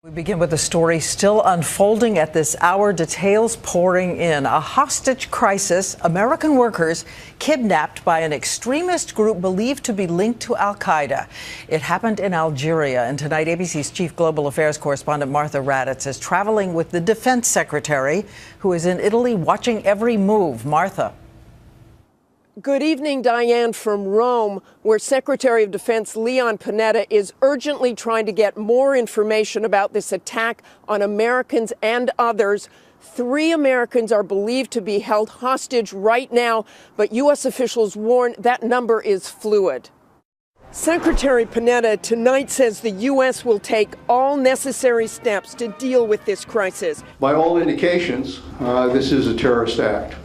We begin with a story still unfolding at this hour, details pouring in. A hostage crisis, American workers kidnapped by an extremist group believed to be linked to Al-Qaeda. It happened in Algeria, and tonight ABC's chief global affairs correspondent Martha Raddatz is traveling with the defense secretary, who is in Italy watching every move. Martha. Good evening, Diane, from Rome, where Secretary of Defense Leon Panetta is urgently trying to get more information about this attack on Americans and others. 3 Americans are believed to be held hostage right now, but U.S. officials warn that number is fluid. Secretary Panetta tonight says the U.S. will take all necessary steps to deal with this crisis. By all indications, this is a terrorist act,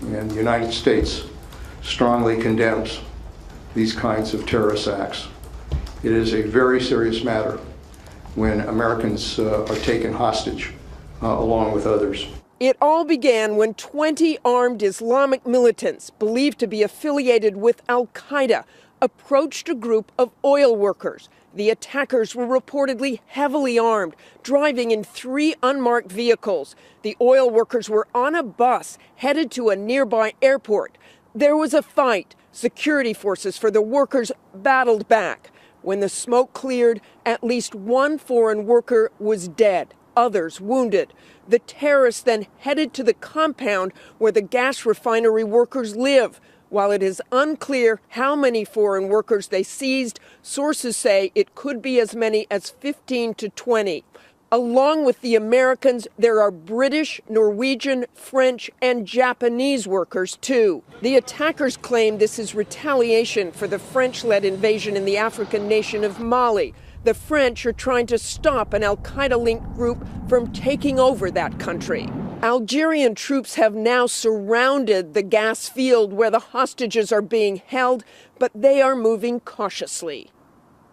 and the United States strongly condemns these kinds of terrorist acts. It is a very serious matter when Americans are taken hostage along with others. It all began when 20 armed Islamic militants believed to be affiliated with Al-Qaeda approached a group of oil workers. The attackers were reportedly heavily armed, driving in 3 unmarked vehicles. The oil workers were on a bus headed to a nearby airport. There was a fight. Security forces for the workers battled back. When the smoke cleared, at least 1 foreign worker was dead, others wounded. The terrorists then headed to the compound where the gas refinery workers live. While it is unclear how many foreign workers they seized, sources say it could be as many as 15 to 20. Along with the Americans, there are British, Norwegian, French, and Japanese workers, too. The attackers claim this is retaliation for the French-led invasion in the African nation of Mali. The French are trying to stop an Al-Qaeda-linked group from taking over that country. Algerian troops have now surrounded the gas field where the hostages are being held, but they are moving cautiously.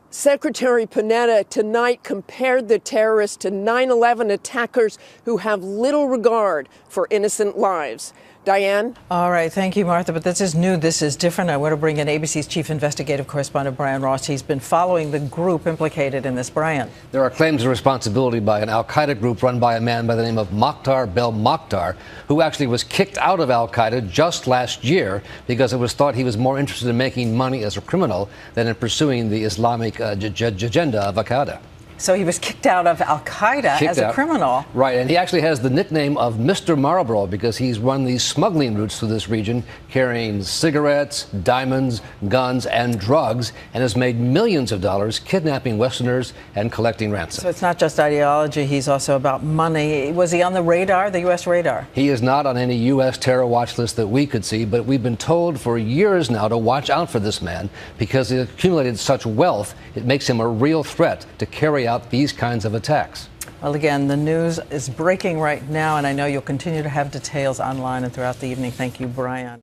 Secretary Panetta tonight compared the terrorists to 9/11 attackers who have little regard for innocent lives. Diane? All right. Thank you, Martha. But this is new. This is different. I want to bring in ABC's chief investigative correspondent, Brian Ross. He's been following the group implicated in this. Brian. There are claims of responsibility by an al-Qaeda group run by a man by the name of Mokhtar Belmokhtar, who actually was kicked out of al-Qaeda just last year because it was thought he was more interested in making money as a criminal than in pursuing the Islamic agenda of al-Qaeda. So he was kicked out of Al-Qaeda as a criminal. Right, and he actually has the nickname of Mr. Marlboro because he's run these smuggling routes through this region, carrying cigarettes, diamonds, guns, and drugs, and has made millions of dollars kidnapping Westerners and collecting ransom. So it's not just ideology, he's also about money. Was he on the radar, the U.S. radar? He is not on any U.S. terror watch list that we could see, but we've been told for years now to watch out for this man because he accumulated such wealth, it makes him a real threat to carry out these kinds of attacks. Well, again, the news is breaking right now, and I know you'll continue to have details online and throughout the evening. Thank you, Brian.